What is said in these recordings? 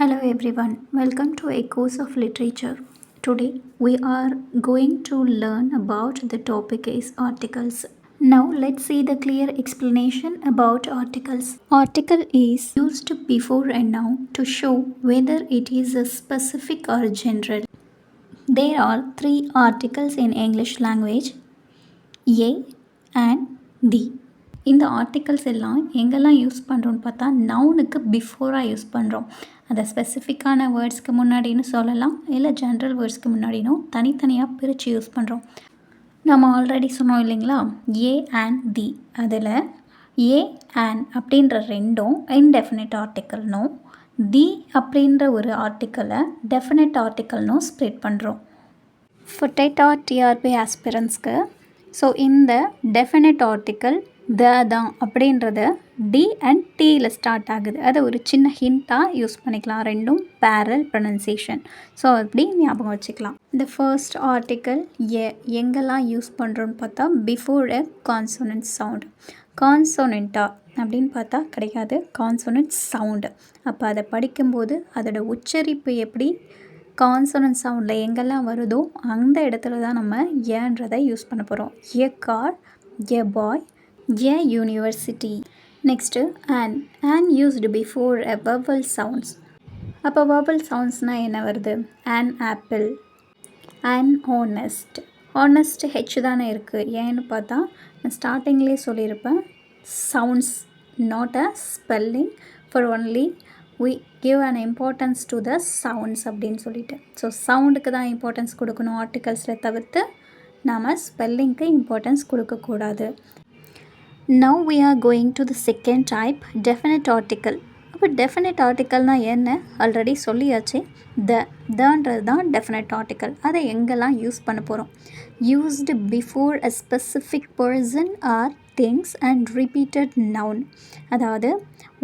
Hello everyone, welcome to Echoes of Literature. Today we are going to learn about the topic is articles. Now let's see the clear explanation about articles. Article is used before a noun to show whether it is a specific or general. There are three articles in English language: a and the. இந்த articles எல்லாம் எங்கெல்லாம் use பண்ணுறோன்னு பார்த்தா நவுனுக்கு பிஃபோராக use பண்ணுறோம். அதை ஸ்பெசிஃபிக்கான வேர்ட்ஸ்க்கு முன்னாடின்னு சொல்லலாம், இல்லை ஜென்ரல் வேர்ட்ஸ்க்கு முன்னாடினும் தனித்தனியாக பிரித்து யூஸ் பண்ணுறோம். நம்ம ஆல்ரெடி சொன்னோம் இல்லைங்களா, ஏ அண்ட் தி. அதில் ஏ அண்ட் அப்படின்ற ரெண்டும் இன்டெஃபினிட் ஆர்டிக்கல்னும், தி அப்படின்ற ஒரு ஆர்டிக்கலை டெஃபினட் ஆர்டிக்கல்னும் ஸ்ப்ளிட் பண்ணுறோம். ஃபார் டெட் ஆர் டிஆர்பி ஆஸ்பிரன்ஸ்க்கு ஸோ இந்த டெஃபினட் ஆர்டிக்கல் தான் அப்படின்றது டி அண்ட் டீயில் ஸ்டார்ட் ஆகுது. அதை ஒரு சின்ன ஹிண்ட்டாக யூஸ் பண்ணிக்கலாம். ரெண்டும் பேரல் ப்ரொனன்சியேஷன். ஸோ அப்படி ஞாபகம் வச்சுக்கலாம். இந்த ஃபர்ஸ்ட் ஆர்டிக்கல் எங்கெல்லாம் யூஸ் பண்ணுறோன்னு பார்த்தா பிஃபோர் எ கான்சோனன்ட் சவுண்ட். கான்சோனண்ட்டா அப்படின்னு பார்த்தா கிடையாது, கான்சோனன்ட் சவுண்டு. அப்போ அதை படிக்கும்போது அதோட உச்சரிப்பு எப்படி கான்சோனன்ட் சவுண்டில் எங்கெல்லாம் வருதோ அந்த இடத்துல தான் நம்ம ஏன்றதை யூஸ் பண்ண போகிறோம். A car, a bye, a university. Next and used before a vowel sounds. அப்போ vowel soundsனால் என்ன வருது? an apple, an honest. honest H தானே இருக்குது. ஏன்னு பார்த்தா நான் ஸ்டார்டிங்லேயே சொல்லியிருப்பேன், sounds not a spelling. For only we give an importance to the sounds அப்படின்னு சொல்லிட்டு. ஸோ சவுண்டுக்கு தான் இம்பார்ட்டன்ஸ் கொடுக்கணும் ஆர்டிகல்ஸில், தவிர்த்து நாம் ஸ்பெல்லிங்க்கு இம்பார்ட்டன்ஸ் கொடுக்கக்கூடாது. Now we are going to the second type, definite article. அப்போ டெஃபினட் ஆர்டிக்கல்னால் என்ன ஆல்ரெடி சொல்லியாச்சு. தன்றது தான் டெஃபினட் ஆர்டிக்கல். அதை எங்கெல்லாம் யூஸ் பண்ண போகிறோம்? Used before a specific person or things and repeated noun. அதாவது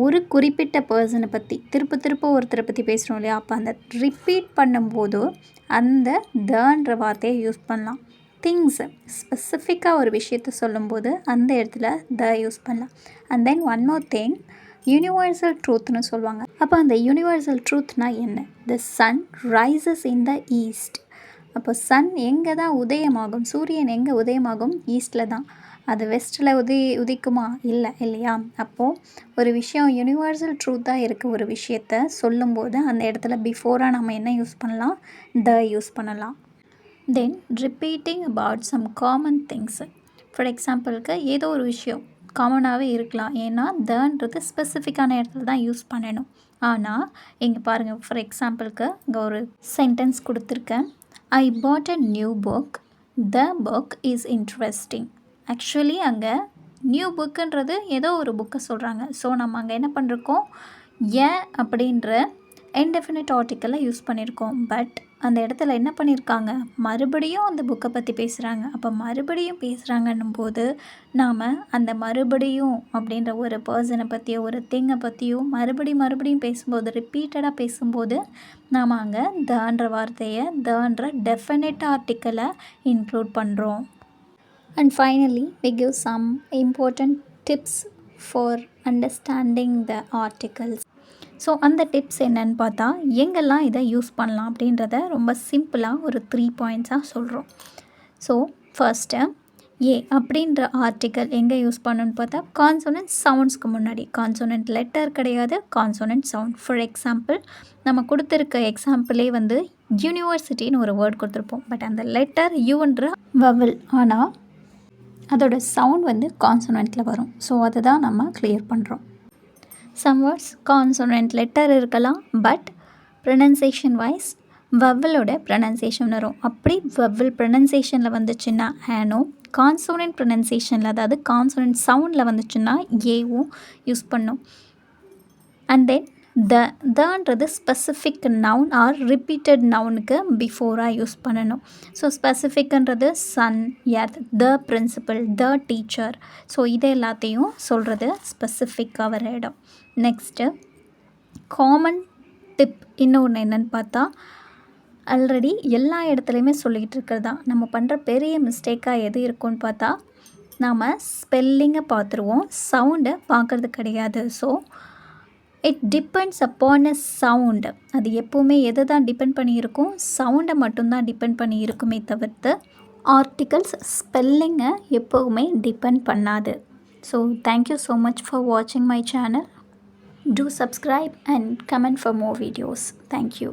ஒரு குறிப்பிட்ட பர்சனை பற்றி திருப்ப ஒருத்தரை பற்றி பேசுகிறோம் இல்லையா, அப்போ அந்த ரிப்பீட் பண்ணும்போது அந்த தன்ற வார்த்தையை யூஸ் பண்ணலாம். திங்ஸ் ஸ்பெசிஃபிக்காக ஒரு விஷயத்தை சொல்லும்போது அந்த இடத்துல த யூஸ் பண்ணலாம். And then one more thing, universal ட்ரூத்னு சொல்லுவாங்க. அப்போ அந்த யூனிவர்சல் ட்ரூத்னால் என்ன? The sun rises in the east. அப்போ சன் எங்கே தான் உதயமாகும்? சூரியன் எங்கே உதயமாகும்? ஈஸ்டில் தான். அது வெஸ்ட்டில் உதிக்குமா? இல்லை இல்லையா? அப்போது ஒரு விஷயம் யூனிவர்சல் ட்ரூத்தாக இருக்க ஒரு விஷயத்தை சொல்லும்போது அந்த இடத்துல பிஃபோராக நம்ம என்ன யூஸ் பண்ணலாம்? த யூஸ் பண்ணலாம். Then repeating about some common things. For எக்ஸாம்பிளுக்கு ஏதோ ஒரு விஷயம் காமனாகவே இருக்கலாம், ஏன்னா தன்றது ஸ்பெசிஃபிக்கான இடத்துல தான் யூஸ் பண்ணணும். ஆனால் இங்கே பாருங்கள், ஃபார் எக்ஸாம்பிளுக்கு இங்கே ஒரு சென்டென்ஸ் கொடுத்துருக்கேன். I bought a new book, the book is interesting. Actually அங்கே நியூ புக்குன்றது ஏதோ ஒரு புக்கை சொல்கிறாங்க. ஸோ நம்ம அங்கே என்ன பண்ணிருக்கோம்? அப்படின்ற இன்டெஃபினிட் ஆர்டிக்கலை யூஸ் பண்ணியிருக்கோம். பட் அந்த இடத்துல என்ன பண்ணியிருக்காங்க? மறுபடியும் அந்த புக்கை பற்றி பேசுகிறாங்க. அப்போ மறுபடியும் பேசுகிறாங்கன்னும் போது நாம் அந்த மறுபடியும் அப்படின்ற ஒரு பர்சனை பற்றியோ ஒரு திங்கை பற்றியோ மறுபடியும் பேசும்போது, ரிப்பீட்டடாக பேசும்போது நாம் அங்கே தன்ற வார்த்தையை தன்ற டெஃபினிட் ஆர்டிக்கலை இன்க்ளூட் பண்ணுறோம். And finally, we give some important tips for understanding the articles. So அந்த டிப்ஸ் என்னன்னு பார்த்தா எங்கெல்லாம் இதை யூஸ் பண்ணலாம் அப்படின்றத ரொம்ப சிம்பிளாக ஒரு 3 பாயிண்ட்ஸாக சொல்கிறோம். ஸோ ஃபர்ஸ்ட்டு ஏ அப்படின்ற ஆர்டிக்கல் எங்கே யூஸ் பண்ணணுன்னு பார்த்தா கான்சோனன்ட் சவுண்ட்ஸ்க்கு முன்னாடி. கான்சோனன்ட் லெட்டர் கிடையாது, கான்சோனன்ட் சவுண்ட். ஃபார் எக்ஸாம்பிள் நம்ம கொடுத்துருக்க எக்ஸாம்பிளே வந்து யூனிவர்சிட்டின்னு ஒரு வேர்ட் கொடுத்துருப்போம். பட் அந்த லெட்டர் யூன்ற வவல், ஆனால் அதோட சவுண்ட் வந்து கான்சோனண்ட்டில் வரும். ஸோ அதை தான் நம்ம கிளியர் பண்ணுறோம். சம் வேர்ட்ஸ் கான்சோனண்ட் லெட்டர் இருக்கலாம், பட் ப்ரொனன்சியேஷன் வைஸ் வவலோட ப்ரொனன்சியேஷன் வரும். அப்படி வவல் ப்ரொனன்சியேஷனில் வந்துச்சுன்னா ஆனோ, கான்சோனண்ட் ப்ரொனன்சியேஷனில் அதாவது கான்சோனண்ட் சவுண்டில் வந்துச்சுன்னா ஏவும் யூஸ் பண்ணும். அண்ட் தென் தன்றது ஸ்பெசிஃபிக் நவுன் ஆர் ரிப்பீட்டட் நவுனுக்கு பிஃபோராக யூஸ் பண்ணணும். ஸோ ஸ்பெசிஃபிக்ன்றது sun, earth, the principal, the teacher. So இது எல்லாத்தையும் சொல்கிறது ஸ்பெசிஃபிக்காக வர இடம். நெக்ஸ்ட்டு காமன் டிப் இன்னொன்று என்னென்னு பார்த்தா, ஆல்ரெடி எல்லா இடத்துலையுமே சொல்லிக்கிட்டு இருக்கிறது தான். நம்ம பண்ணுற பெரிய மிஸ்டேக்காக எது இருக்குன்னு பார்த்தா, நாம் ஸ்பெல்லிங்கை பார்த்துருவோம், சவுண்டை பார்க்குறது கிடையாது. So it depends upon a sound. அது எப்போவுமே எதை தான் டிபெண்ட் பண்ணியிருக்கும், சவுண்டை மட்டும்தான் டிபெண்ட் பண்ணி இருக்குமே தவிர்த்து ஆர்டிகல்ஸ் ஸ்பெல்லிங்கை எப்போவுமே டிபெண்ட் பண்ணாது. So thank you so much for வாட்சிங் my channel. Do subscribe and comment for more videos. Thank you.